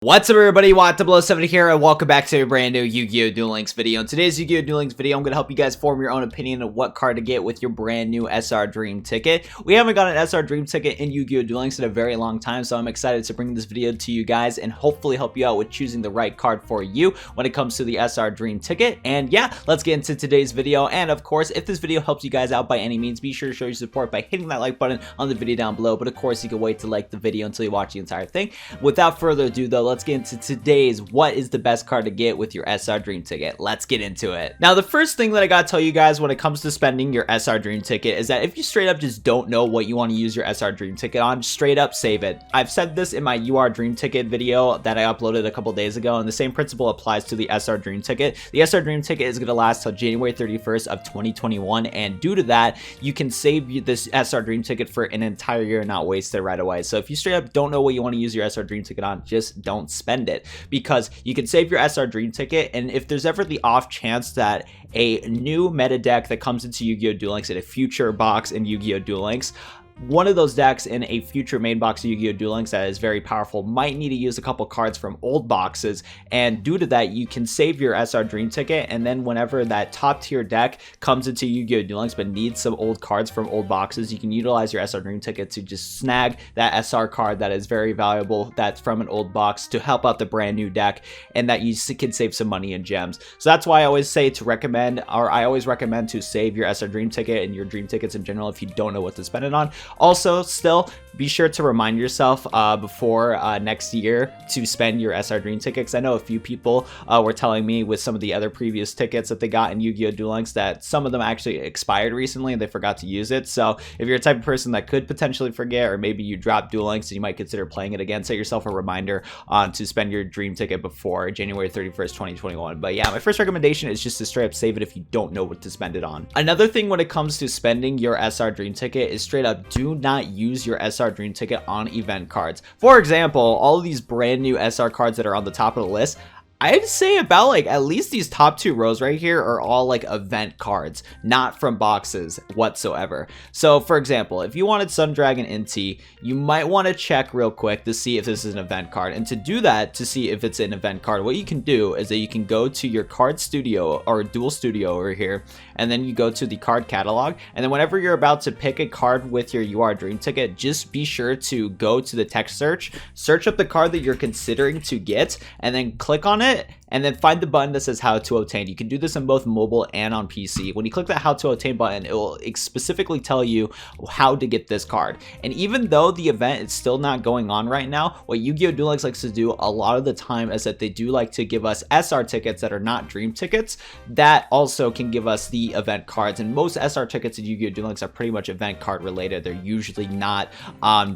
What's up everybody, Watt007 here and welcome back to a brand new Yu-Gi-Oh! Duel Links video. In today's Yu-Gi-Oh! Duel Links video, I'm going to help you guys form your own opinion of what card to get with your brand new SR Dream ticket. We haven't got an SR Dream ticket in Yu-Gi-Oh! Duel Links in a very long time, so I'm excited to bring this video to you guys and hopefully help you out with choosing the right card for you when it comes to the SR Dream ticket. And yeah, let's get into today's video. And of course, if this video helps you guys out by any means, be sure to show your support by hitting that like button on the video down below. But of course, you can wait to like the video until you watch the entire thing. Without further ado though, let's get into today's what is the best card to get with your SR Dream ticket. Let's get into it. Now, the first thing that I gotta tell you guys when it comes to spending your SR Dream ticket is that if you straight up just don't know what you want to use your SR Dream ticket on, straight up save it. I've said this in my UR Dream ticket video that I uploaded a couple days ago, and the same principle applies to the SR Dream ticket. The SR Dream ticket is gonna last till January 31st of 2021, and due to that, you can save this SR Dream ticket for an entire year and not waste it right away. So if you straight up don't know what you want to use your SR Dream ticket on, just don't spend it, because you can save your SR Dream ticket. And if there's ever the off chance that a new meta deck that comes into Yu-Gi-Oh! Duel Links in a future box in Yu-Gi-Oh! Duel Links, one of those decks in a future main box of Yu-Gi-Oh! Duel Links that is very powerful might need to use a couple cards from old boxes, and due to that, you can save your SR Dream ticket, and then whenever that top tier deck comes into Yu-Gi-Oh! Duel Links but needs some old cards from old boxes, you can utilize your SR Dream ticket to just snag that SR card that is very valuable that's from an old box to help out the brand new deck, and that you can save some money in gems. So that's why I always say to recommend, or I always recommend to save your SR Dream ticket and your dream tickets in general if you don't know what to spend it on. Also, still be sure to remind yourself before next year to spend your SR Dream ticket, because I know a few people were telling me with some of the other previous tickets that they got in Yu-Gi-Oh! Duel Links that some of them actually expired recently and they forgot to use it. So if you're a type of person that could potentially forget, or maybe you dropped Duel Links and you might consider playing it again, set yourself a reminder to spend your dream ticket before January 31st, 2021. But yeah, my first recommendation is just to straight up save it if you don't know what to spend it on. Another thing when it comes to spending your SR Dream ticket is straight up do not use your SR Dream ticket on event cards. For example, all of these brand new SR cards that are on the top of the list, I'd say about like at least these top two rows right here are all like event cards, not from boxes whatsoever. So for example, if you wanted Sun Dragon NT, you might want to check real quick to see if this is an event card. And to do that, to see if it's an event card, what you can do is that you can go to your card studio or Duel Studio over here, and then you go to the card catalog, and then whenever you're about to pick a card with your UR Dream ticket, just be sure to go to the text search up the card that you're considering to get, and then click on it, and then find the button that says how to obtain. You can do this on both mobile and on PC. When you click that how to obtain button, it will specifically tell you how to get this card. And even though the event is still not going on right now, what Yu-Gi-Oh! Duel Links likes to do a lot of the time is that they do like to give us SR tickets that are not dream tickets that also can give us the event cards. And most SR tickets in Yu-Gi-Oh! Duel Links are pretty much event card related. They're usually not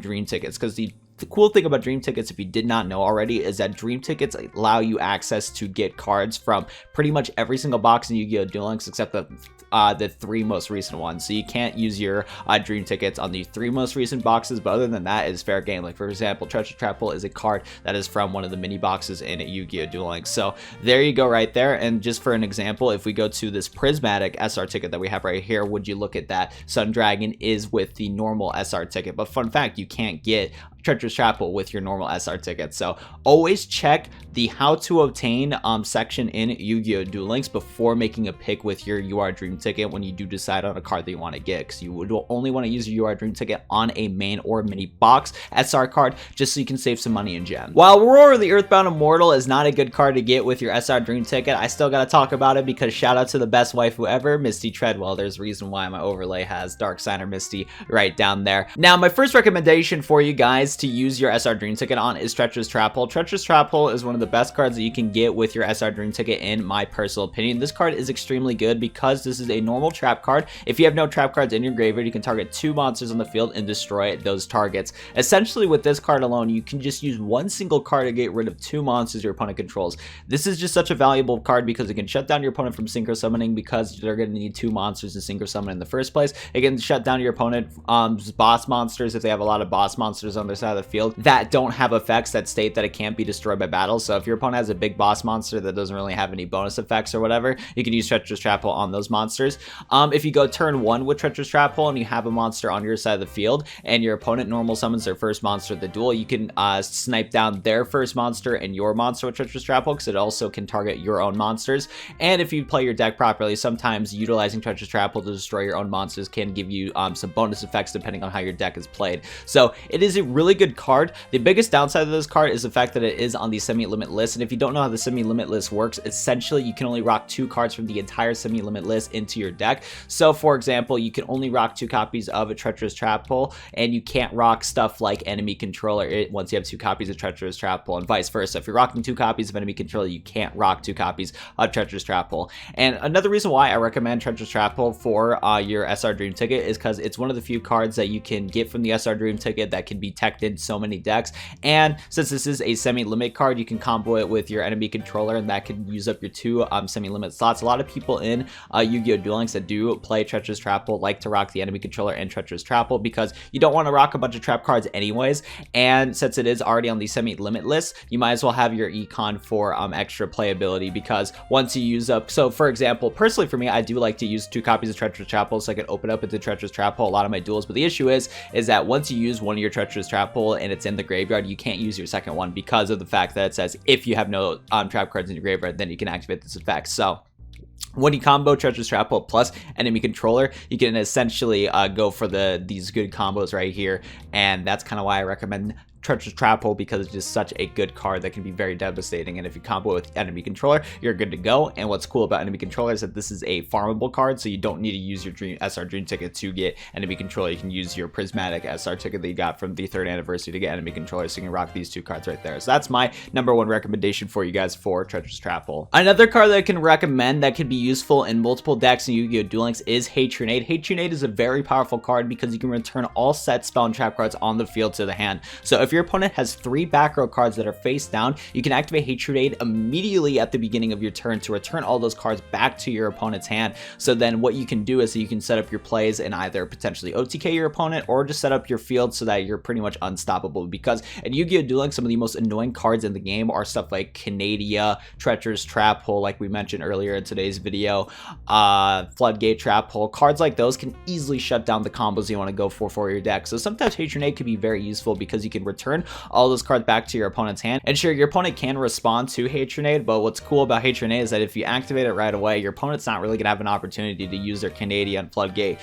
dream tickets, because the cool thing about dream tickets, if you did not know already, is that dream tickets allow you access to get cards from pretty much every single box in Yu-Gi-Oh! Duel Links except the three most recent ones. So you can't use your dream tickets on the three most recent boxes, but other than that, it's fair game. Like for example, Treacherous Travel is a card that is from one of the mini boxes in Yu-Gi-Oh! Duel Links. So there you go right there. And just for an example, if we go to this prismatic SR ticket that we have right here, would you look at that, Sun Dragon is with the normal SR ticket. But fun fact, you can't get Treacherous Travel with your normal SR ticket. So always check the how to obtain section in Yu-Gi-Oh! Duel Links before making a pick with your UR Dream ticket when you do decide on a card that you want to get, because you would only want to use your UR Dream ticket on a main or mini box SR card just so you can save some money in gems. While Aurora the Earthbound Immortal is not a good card to get with your SR Dream ticket, I still gotta talk about it because shout out to the best waifu ever, Misty Treadwell. There's a reason why my overlay has Dark Signer Misty right down there. Now, my first recommendation for you guys to use your SR Dream ticket on is Treacherous Travel. Treacherous Travel is one of the best cards that you can get with your SR Dream ticket in my personal opinion. This card is extremely good because this is a normal trap card. If you have no trap cards in your graveyard, you can target two monsters on the field and destroy those targets. Essentially, with this card alone, you can just use one single card to get rid of two monsters your opponent controls. This is just such a valuable card because it can shut down your opponent from synchro summoning, because they're going to need two monsters to synchro summon in the first place. It can shut down your opponent's boss monsters if they have a lot of boss monsters on their side of the field that don't have effects that state that it can't be destroyed by battle. So if your opponent has a big boss monster that doesn't really have any bonus effects or whatever, you can use Treacherous Travel on those monsters. If you go turn 1 with Treacherous Travel and you have a monster on your side of the field and your opponent normal summons their first monster of the duel, you can snipe down their first monster and your monster with Treacherous Travel, because it also can target your own monsters. And if you play your deck properly, sometimes utilizing Treacherous Travel to destroy your own monsters can give you some bonus effects depending on how your deck is played. So it is a really good card. The biggest downside of this card is the fact that it is on the semi-limit list, and if you don't know how the semi-limit list works, essentially you can only rock 2 cards from the entire semi-limit list into your deck. So for example, you can only rock 2 copies of a Treacherous Travel, and you can't rock stuff like Enemy Controller once you have 2 copies of Treacherous Travel, and vice versa. If you're rocking 2 copies of Enemy Controller, you can't rock 2 copies of Treacherous Travel. And another reason why I recommend Treacherous Travel for your SR Dream Ticket is because it's one of the few cards that you can get from the SR Dream Ticket that can be teched in so many decks. And since this is a semi-limit card, you can combo it with your Enemy Controller, and that can use up your 2 semi-limit slots. A lot of people in Yu-Gi-Oh! Duel Links that do play Treacherous Travel like to rock the Enemy Controller and Treacherous Travel because you don't want to rock a bunch of trap cards anyways. And since it is already on the semi-limit list, you might as well have your econ for extra playability, because once you use up, so for example, personally for me, I do like to use 2 copies of Treacherous Travel so I can open up into Treacherous Travel a lot of my duels. But the issue is that once you use one of your Treacherous Travel and it's in the graveyard, you can't use your second one because of the fact that it says if you have no trap cards in your graveyard, then you can activate this effect. So when you combo Treacherous Travel plus Enemy Controller, you can essentially go for these good combos right here, and that's kind of why I recommend Treacherous Travel, because it's just such a good card that can be very devastating. And if you combo with Enemy Controller, you're good to go. And what's cool about Enemy Controller is that this is a farmable card, so you don't need to use your SR Dream Ticket to get Enemy Controller. You can use your Prismatic SR ticket that you got from the 3rd anniversary to get Enemy Controller, so you can rock these 2 cards right there. So that's my #1 recommendation for you guys for Treacherous Travel. Another card that I can recommend that can be useful in multiple decks in Yu-Gi-Oh! Duel Links is Hatronade. Hatronade is a very powerful card because you can return all set spell and trap cards on the field to the hand. So if your opponent has 3 back row cards that are face down, you can activate Hatronade immediately at the beginning of your turn to return all those cards back to your opponent's hand. So then what you can do is you can set up your plays and either potentially OTK your opponent or just set up your field so that you're pretty much unstoppable, because in Yu-Gi-Oh! Duel Links, some of the most annoying cards in the game are stuff like Canadia, Treacherous Travel, like we mentioned earlier in today's video, Floodgate Travel. Cards like those can easily shut down the combos you want to go for your deck. So sometimes Hatronade can be very useful because you can return all those cards back to your opponent's hand. And sure, your opponent can respond to Hatronade, but what's cool about Hatronade is that if you activate it right away, your opponent's not really going to have an opportunity to use their Canadian Floodgate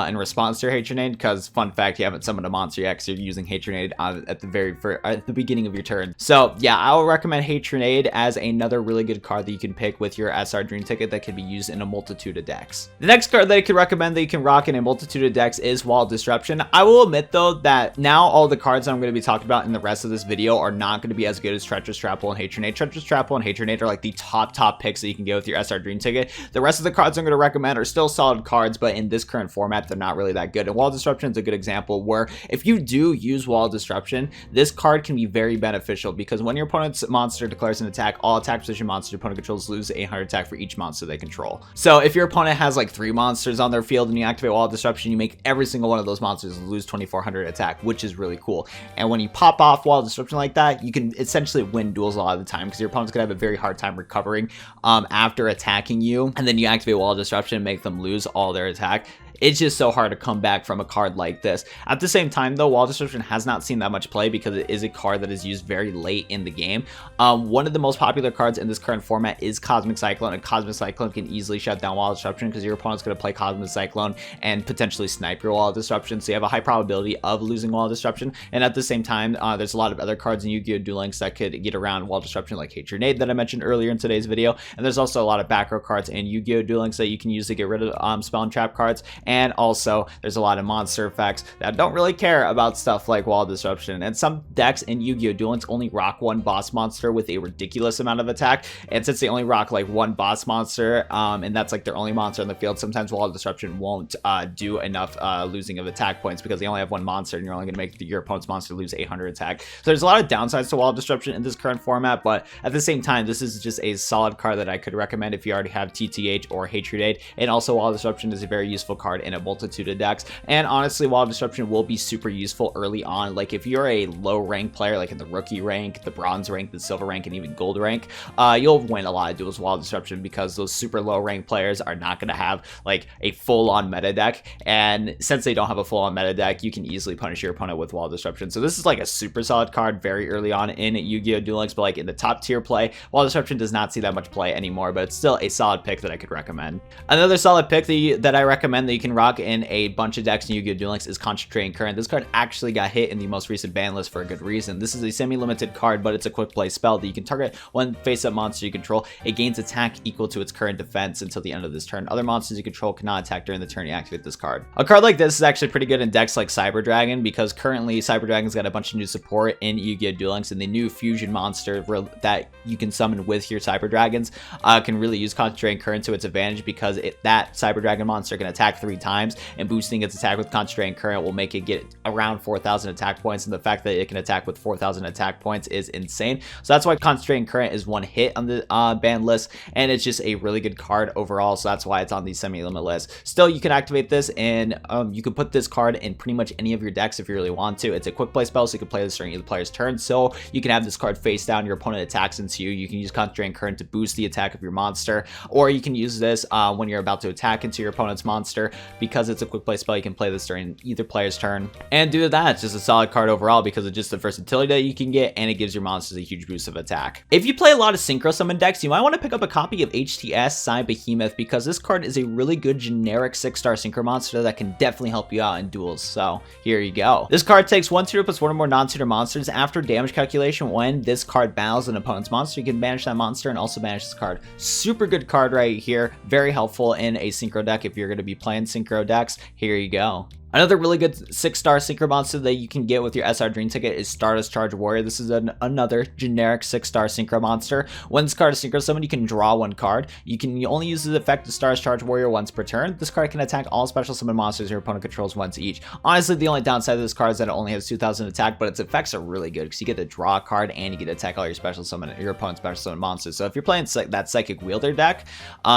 in response to Hatronade, because fun fact, you haven't summoned a monster yet because you're using Hatronade at the beginning of your turn. So yeah, I will recommend Hatronade as another really good card that you can pick with your SR Dream Ticket that can be used in a multitude of decks. The next card that I could recommend that you can rock in a multitude of decks is Wall Disruption. I will admit though that now all the cards I'm going to be talking about in the rest of this video are not going to be as good as Treacherous Travel and Hatronade. Treacherous Travel and Hatronade are like the top picks that you can get with your SR Dream Ticket. The rest of the cards I'm going to recommend are still solid cards, but in this current format, they're not really that good. And Wall Disruption is a good example where if you do use Wall Disruption, this card can be very beneficial, because when your opponent's monster declares an attack, all attack position monsters your opponent controls lose 800 attack for each monster they control. So if your opponent has like 3 monsters on their field and you activate Wall Disruption, you make every single one of those monsters lose 2400 attack, which is really cool. And when you pop off Wall Disruption like that, you can essentially win duels a lot of the time, because your opponent's gonna have a very hard time recovering after attacking you, and then you activate Wall Disruption and make them lose all their attack. It's just so hard to come back from a card like this. At the same time though, Wall Disruption has not seen that much play because it is a card that is used very late in the game. One of the most popular cards in this current format is Cosmic Cyclone, and Cosmic Cyclone can easily shut down Wall Disruption because your opponent's going to play Cosmic Cyclone and potentially snipe your Wall Disruption, so you have a high probability of losing Wall Disruption. And at the same time, there's a lot of other cards in Yu-Gi-Oh! Duel Links that could get around Wall Disruption, like Hatronade that I mentioned earlier in today's video. And there's also a lot of back row cards in Yu-Gi-Oh! Duel Links that you can use to get rid of spell and trap cards. And also there's a lot of monster effects that don't really care about stuff like Wall Disruption. And some decks in Yu-Gi-Oh! Duel Links only rock 1 boss monster with a ridiculous amount of attack. And since they only rock like 1 boss monster, and that's like their only monster in the field, sometimes Wall Disruption won't do enough losing of attack points because they only have 1 monster and you're only going to make your opponent's monster lose 800 attack. So there's a lot of downsides to Wall Disruption in this current format, but at the same time, this is just a solid card that I could recommend if you already have TTH or Hatronade. And also Wall Disruption is a very useful card card in a multitude of decks. And honestly, Wall of Disruption will be super useful early on. Like if you're a low rank player, like in the rookie rank, the bronze rank, the silver rank, and even gold rank, you'll win a lot of duels with Wall of Disruption, because those super low rank players are not going to have like a full-on meta deck. And since they don't have a full-on meta deck, you can easily punish your opponent with Wall of Disruption. So this is like a super solid card very early on in Yu-Gi-Oh! Duel Links, but like in the top tier play, Wall of Disruption does not see that much play anymore, but it's still a solid pick that I could recommend. Another solid pick that I recommend that you can rock in a bunch of decks in Yu-Gi-Oh! Duel Links is Concentrating Current. This card actually got hit in the most recent ban list for a good reason. This is a semi-limited card, but it's a quick play spell that you can target one face-up monster you control. It gains attack equal to its current defense until the end of this turn. Other monsters you control cannot attack during the turn you activate this card. A card like this is actually pretty good in decks like Cyber Dragon, because currently Cyber Dragon's got a bunch of new support in Yu-Gi-Oh! Duel Links, and the new fusion monster that you can summon with your Cyber Dragons can really use Concentrating Current to its advantage, because that Cyber Dragon monster can attack 3 times, and boosting its attack with Concentrating Current will make it get around 4,000 attack points, and the fact that it can attack with 4,000 attack points is insane. So that's why Concentrating Current is one hit on the ban list, and it's just a really good card overall, so that's why it's on the semi-limit list. Still, you can activate this, and you can put this card in pretty much any of your decks if you really want to. It's a quick play spell, so you can play this during either player's turn, so you can have this card face down, your opponent attacks into you. You can use Concentrating Current to boost the attack of your monster, or you can use this when you're about to attack into your opponent's monster. Because it's a quick play spell, you can play this during either player's turn, and due to that, it's just a solid card overall because of just the versatility that you can get, and it gives your monsters a huge boost of attack. If you play a lot of synchro summon decks, you might want to pick up a copy of HTS Psy Behemoth, because this card is a really good generic 6-star synchro monster that can definitely help you out in duels. So here you go. This card takes 1 tutor plus 1 or more non-tutor monsters. After damage calculation, when this card battles an opponent's monster, you can banish that monster and also banish this card. Super good card right here. Very helpful in a synchro deck if you're going to be playing synchro decks. Here you go. Another really good 6-star synchro monster that you can get with your SR Dream Ticket is Stardust Charge Warrior. This is another generic 6-star synchro monster. When this card is synchro summon, you can draw 1 card. You only use the effect of Stardust Charge Warrior once per turn. This card can attack all special summon monsters your opponent controls once each. Honestly, the only downside of this card is that it only has 2,000 attack, but its effects are really good because you get to draw a card and you get to attack all your opponent's special summon monsters. So if you're playing that Psychic Wielder deck,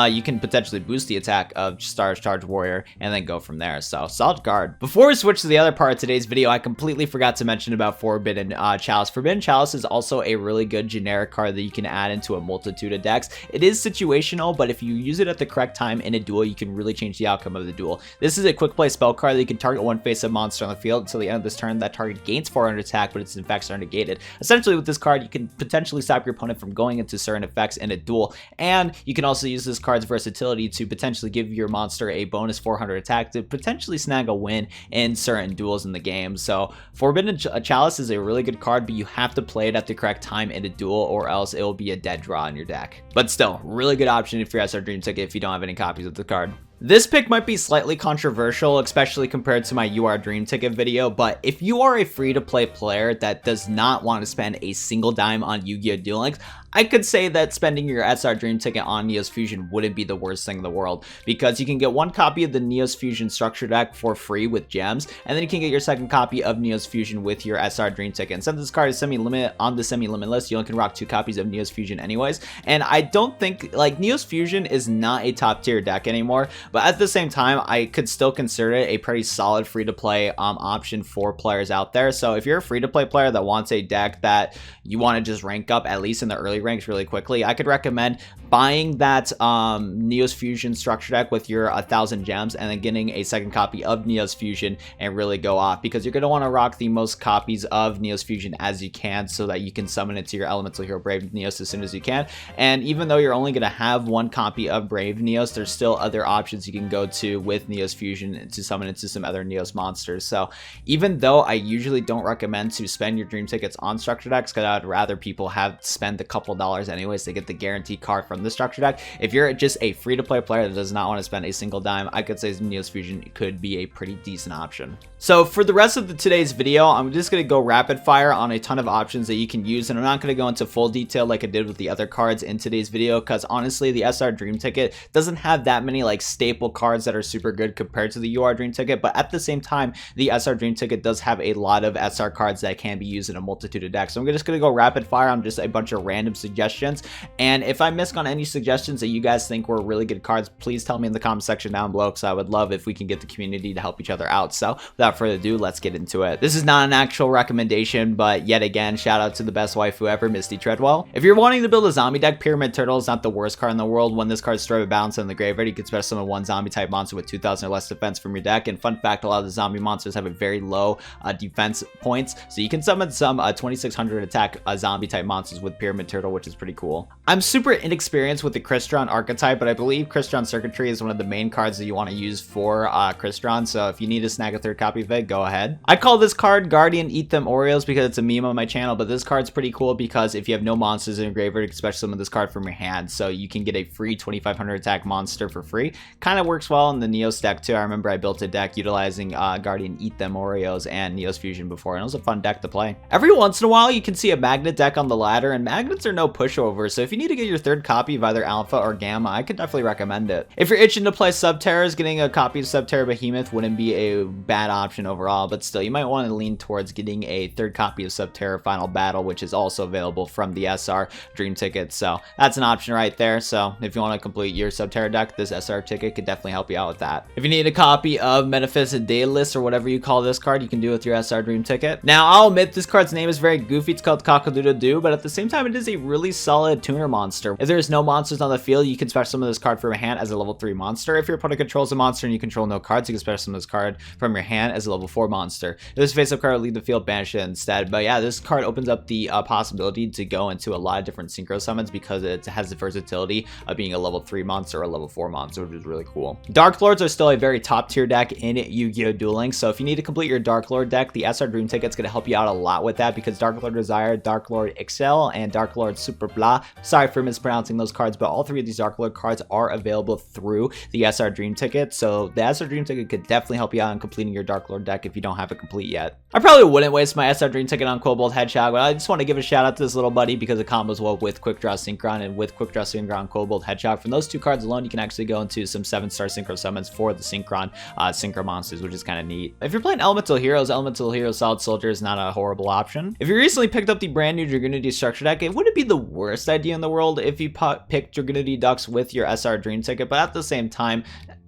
you can potentially boost the attack of Stardust Charge Warrior and then go from there. So solid card. Before we switch to the other part of today's video, I completely forgot to mention about Forbidden Chalice. Forbidden Chalice is also a really good generic card that you can add into a multitude of decks. It is situational, but if you use it at the correct time in a duel, you can really change the outcome of the duel. This is a quick play spell card that you can target 1 face-up monster on the field until the end of this turn. That target gains 400 attack, but its effects are negated. Essentially, with this card, you can potentially stop your opponent from going into certain effects in a duel, and you can also use this card's versatility to potentially give your monster a bonus 400 attack to potentially snag a win in certain duels in the game. So Forbidden Chalice is a really good card, but you have to play it at the correct time in a duel, or else it will be a dead draw in your deck. But still, really good option if you're SR Dream Ticket if you don't have any copies of the card. This pick might be slightly controversial, especially compared to my UR Dream Ticket video, but if you are a free-to-play player that does not want to spend a single dime on Yu-Gi-Oh! Duel Links, I could say that spending your SR Dream Ticket on Neos Fusion wouldn't be the worst thing in the world, because you can get 1 copy of the Neos Fusion structure deck for free with gems, and then you can get your 2nd copy of Neos Fusion with your SR Dream Ticket. And since this card is semi-limit on the semi-limit list, you only can rock 2 copies of Neos Fusion anyways, and I don't think, like, Neos Fusion is not a top tier deck anymore, but at the same time, I could still consider it a pretty solid free-to-play option for players out there. So if you're a free-to-play player that wants a deck that you want to just rank up, at least in the early ranks really quickly, I could recommend buying that Neos Fusion structure deck with your 1,000 gems, and then getting a 2nd copy of Neos Fusion and really go off, because you're going to want to rock the most copies of Neos Fusion as you can, so that you can summon it to your Elemental Hero Brave Neos as soon as you can. And even though you're only going to have 1 copy of Brave Neos, there's still other options you can go to with Neos Fusion to summon into some other Neos monsters. So even though I usually don't recommend to spend your Dream Tickets on structure decks, because I'd rather people spend a couple dollars anyways to get the guaranteed card from the structure deck, if you're just a free-to-play player that does not want to spend a single dime, I could say Neos Fusion could be a pretty decent option. So for the rest of today's video, I'm just going to go rapid fire on a ton of options that you can use, and I'm not going to go into full detail like I did with the other cards in today's video, because honestly, the SR Dream Ticket doesn't have that many like staple cards that are super good compared to the UR Dream Ticket, but at the same time, the SR Dream Ticket does have a lot of SR cards that can be used in a multitude of decks. So I'm just going to go rapid fire on just a bunch of random suggestions. And if I missed on any suggestions that you guys think were really good cards, please tell me in the comment section down below, because I would love if we can get the community to help each other out. So without further ado, let's get into it. This is not an actual recommendation, but yet again, shout out to the best waifu ever, Misty Treadwell. If you're wanting to build a zombie deck, Pyramid Turtle is not the worst card in the world. When this card is destroyed with balance in the graveyard, you can special summon one zombie type monster with 2,000 or less defense from your deck. And fun fact, a lot of the zombie monsters have a very low defense points, so you can summon some 2600 attack zombie type monsters with Pyramid Turtle, which is pretty cool. I'm super inexperienced with the Crystron archetype, but I believe Crystron Circuitry is one of the main cards that you want to use for Crystron, so if you need to snag a third copy of it, go ahead. I call this card Guardian Eat Them Oreos because it's a meme on my channel, but this card's pretty cool because if you have no monsters in your graveyard, you can special summon this card from your hand, so you can get a free 2500 attack monster for free. Kind of works well in the Neos deck too. I remember I built a deck utilizing Guardian Eat Them Oreos and Neos Fusion before, and it was a fun deck to play. Every once in a while, you can see a magnet deck on the ladder, and magnets are no pushover, so if you need to get your third copy of either Alpha or Gamma, I could definitely recommend it. If you're itching to play Subterrors, getting a copy of Subterror Behemoth wouldn't be a bad option overall, but still, you might want to lean towards getting a third copy of Subterror Final Battle, which is also available from the SR Dream Ticket, so that's an option right there. So if you want to complete your Subterror deck, this SR ticket could definitely help you out with that. If you need a copy of Metaphysic Daedalus or whatever you call this card, you can do it with your SR Dream Ticket. Now, I'll admit this card's name is very goofy. It's called Cock-a-doodle-doo, but at the same time, it is a really solid tuner monster. If there's no monsters on the field, you can special summon this card from your hand as a level 3 monster. If your opponent controls a monster and you control no cards, you can special summon this card from your hand as a level 4 monster. If this face-up card will leave the field, banish it instead. But yeah, this card opens up the possibility to go into a lot of different synchro summons because it has the versatility of being a level 3 monster or a level 4 monster, which is really cool. Dark Lords are still a very top tier deck in Yu-Gi-Oh! Duel Links, so if you need to complete your Dark Lord deck, the SR Dream Ticket's going to help you out a lot with that because Dark Lord Desire, Dark Lord Excel, and Dark Lord Super Blah. Sorry for mispronouncing those cards, but all three of these Dark Lord cards are available through the SR Dream Ticket, so the SR Dream Ticket could definitely help you out in completing your Dark Lord deck if you don't have it complete yet. I probably wouldn't waste my SR Dream Ticket on Kobold Hedgehog, but I just want to give a shout out to this little buddy because it combos well with Quick Draw Synchron, and with Quick Draw Synchron Kobold Hedgehog. From those two cards alone, you can actually go into some 7-star synchro summons for the Synchron synchro monsters, which is kind of neat. If you're playing Elemental Heroes Solid Soldier is not a horrible option. If you recently picked up the brand new Dragoonity structure deck, it wouldn't be the worst idea in the world if you picked Dragoonity Ducks with your SR Dream Ticket, but at the same time,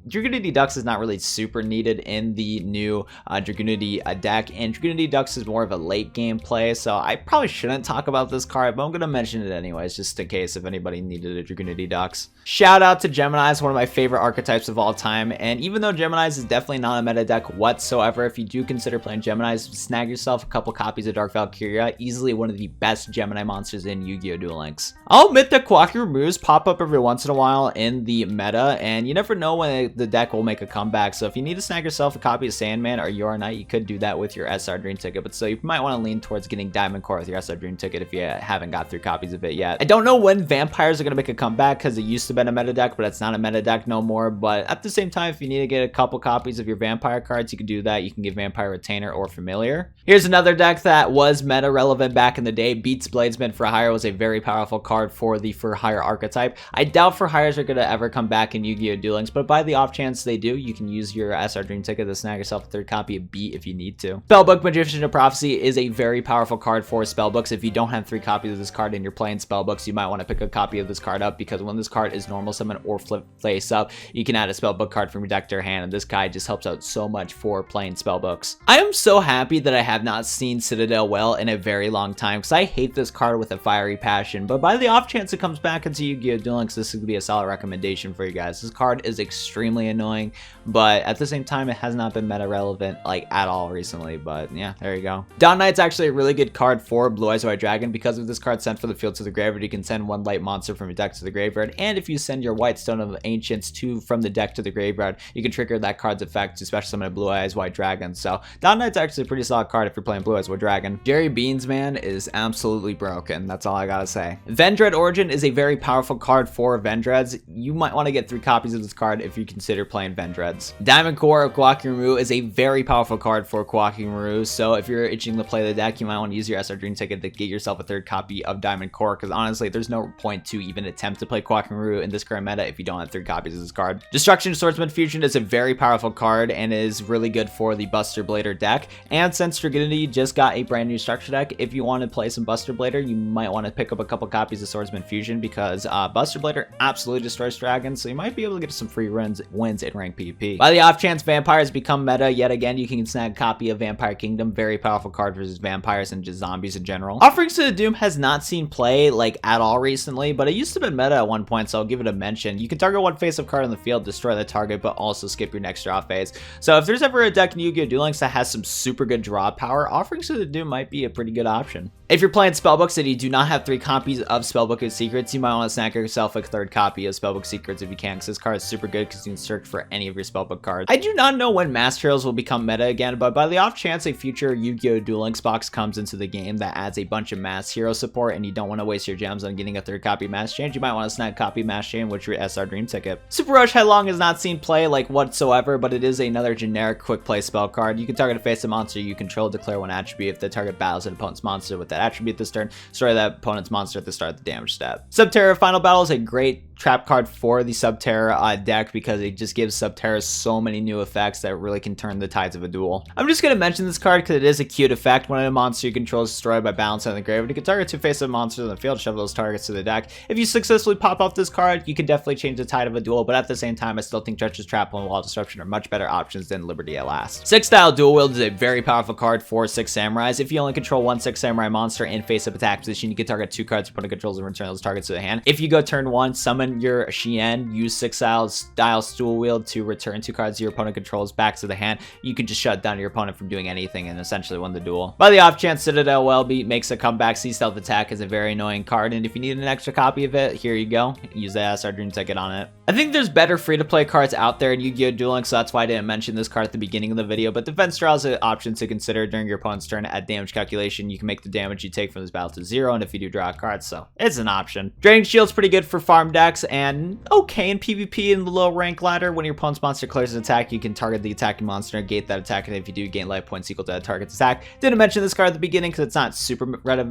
Dragoonity Ducks is not really super needed in the new Dragoonity deck, and Dragoonity Ducks is more of a late game play, so I probably shouldn't talk about this card, but I'm going to mention it anyways, just in case if anybody needed a Dragoonity Ducks. Shout out to Gemini's, one of my favorite archetypes of all time, and even though Gemini's is definitely not a meta deck whatsoever, if you do consider playing Gemini's, snag yourself a couple copies of Dark Valkyria, easily one of the best Gemini monsters in Yu-Gi-Oh! Duel Links. I'll admit that Quacky moves pop up every once in a while in the meta, and you never know when the deck will make a comeback, so if you need to snag yourself a copy of Sandman or Your Knight, you could do that with your SR Dream Ticket, but still, you might want to lean towards getting Diamond Core with your SR Dream Ticket if you haven't got 3 copies of it yet. I don't know when Vampires are going to make a comeback because it used to be a meta deck, but it's not a meta deck no more, but at the same time, if you need to get a couple copies of your Vampire cards, you can do that. You can get Vampire Retainer or Familiar. Here's another deck that was meta relevant back in the day. Beats Bladesman for Hire was a very powerful card for the For Hire archetype. I doubt For Hires are going to ever come back in Yu-Gi-Oh! Duel Links, but by the off chance they do, you can use your SR Dream Ticket to snag yourself a 3rd copy of Beat if you need to. Spellbook Magician of Prophecy is a very powerful card for spellbooks. If you don't have 3 copies of this card and you're playing spellbooks, you might want to pick a copy of this card up because when this card is normal summon or flip face up, you can add a spellbook card from your deck to your hand, and this guy just helps out so much for playing spellbooks. I am so happy that I have not seen Citadel Well in a very long time because I hate this card with a fiery passion, but by the off chance it comes back into Yu-Gi-Oh! Duel Links, this would be a solid recommendation for you guys. This card is extremely annoying, but at the same time, it has not been meta relevant like at all recently, but yeah, there you go. Dawn Knight's actually a really good card for Blue Eyes White Dragon because if this card sent from the field to the graveyard, you can send 1 light monster from your deck to the graveyard, and if you send your White Stone of Ancients from the deck to the graveyard, you can trigger that card's effect to special summon a Blue Eyes White Dragon. So Dawn Knight's actually a pretty solid card if you're playing Blue Eyes White Dragon. Jerry Beans, man, is absolutely broken. That's all I gotta say. Vendread Origin is a very powerful card for Vendreads. You might want to get 3 copies of this card if you can consider playing Vendreads. Diamond Core of Guakimaru is a very powerful card for Guakimaru, so if you're itching to play the deck, you might want to use your SR Dream Ticket to get yourself a third copy of Diamond Core, because honestly, there's no point to even attempt to play Guakimaru in this current meta if you don't have 3 copies of this card. Destruction Swordsman Fusion is a very powerful card and is really good for the Buster Blader deck, and since Dragonity just got a brand new structure deck, if you want to play some Buster Blader, you might want to pick up a couple copies of Swordsman Fusion, because Buster Blader absolutely destroys dragons, so you might be able to get some free wins in ranked PvP. By the off chance vampires become meta yet again, you can snag a copy of Vampire Kingdom, very powerful card versus vampires and just zombies in general. Offerings to the Doom has not seen play like at all recently, but it used to be meta at one point, so I'll give it a mention. You can target one face-up card on the field, destroy the target, but also skip your next draw phase. So if there's ever a deck in Yu-Gi-Oh! Duel Links that has some super good draw power, Offerings to the Doom might be a pretty good option. If you're playing Spellbooks and you do not have 3 copies of Spellbook of Secrets, you might want to snag yourself a third copy of Spellbook Secrets if you can, because this card is super good because you can search for any of your Spellbook cards. I do not know when Master Heroes will become meta again, but by the off chance a future Yu-Gi-Oh! Duel Links box comes into the game that adds a bunch of Mass Hero support and you don't want to waste your gems on getting a third copy of Mass Change, you might want to snag a copy of Mass Chain with your SR Dream Ticket. Super Rush Headlong has not seen play like whatsoever, but it is another generic quick play spell card. You can target a face-up monster you control, declare one attribute. If the target battles an opponent's monster with that attribute this turn, destroy that opponent's monster at the start of the damage step. Subterra Final Battle is a great trap card for the Subterra deck because it just gives Subterra so many new effects that really can turn the tides of a duel. I'm just going to mention this card because it is a cute effect. When a monster you control is destroyed by balance on the grave, you can target 2 face-up monsters on the field, shove those targets to the deck. If you successfully pop off this card, you can definitely change the tide of a duel, but at the same time, I still think Treacherous Travel and Wall Disruption are much better options than Liberty at last. 6-style Dual Wield is a very powerful card for 6 Samurais. If you only control 1 6 Samurai monster in face-up attack position, you can target 2 cards your opponent controls and return those targets to the hand. If you go turn 1, summon your Shien, use 6-style Dual Wield to return 2 cards your opponent controls back to the hand. You can just shut down your opponent from doing anything and essentially win the duel. By the off chance Citadel Wellbeat makes a comeback, C-Stealth Attack is a very annoying card, and if you need an extra copy of it, here you go. Use the SR Dream Ticket on it. I think there's better free-to-play cards out there in Yu-Gi-Oh! Duel Links, so that's why I didn't mention this card at the beginning of the video, but Defense Draw is an option to consider during your opponent's turn. At damage calculation, you can make the damage you take from this battle to 0, and if you do draw a card, so it's an option. Draining Shield's pretty good for farm decks, and okay in PvP in the low rank ladder. When your opponent's monster clears an attack, you can target the attacking monster and gate that attack, and if you do, gain life points equal to that target's attack. Didn't mention this card at the beginning because it's not super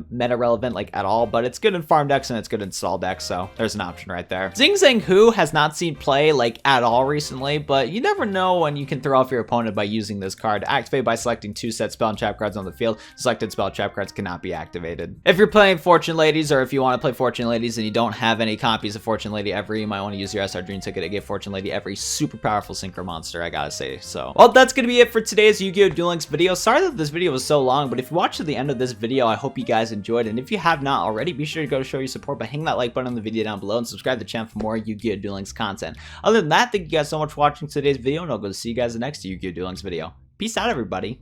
meta relevant like at all, but it's good in farm decks and it's good in stall decks, so there's an option right there. Xing Zhang Hu has not seen play like at all recently, but you never know when you can throw off your opponent by using this card. Activate by selecting 2 set spell and trap cards on the field. Selected spell and trap cards cannot be activated. If you're playing Fortune Ladies, or if you want to play Fortune Ladies and you don't have any copies of Fortune Lady Every, you might want to use your SR Dream Ticket to give Fortune Lady Every super powerful synchro monster, I gotta say. So, well, that's gonna be it for today's Yu-Gi-Oh! Duel Links video. Sorry that this video was so long, but if you watched to the end of this video, I hope you guys enjoyed, and if you have not already, be sure to go to show your support by hitting that like button on the video down below and subscribe to the channel for more Yu-Gi-Oh! Duel Links content. Other than that, thank you guys so much for watching today's video, and I'll go to see you guys in the next Yu-Gi-Oh! Duel Links video. Peace out, everybody.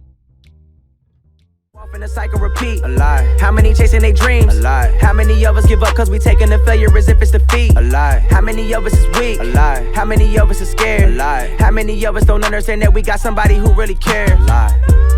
Off in the cycle repeat. A lie. How many chasing their dreams? A lie. How many of us give up cause we taking the failure as if it's defeat? A lie. How many of us is weak? A lie. How many of us is scared? A lie. How many of us don't understand that we got somebody who really cares? A lie.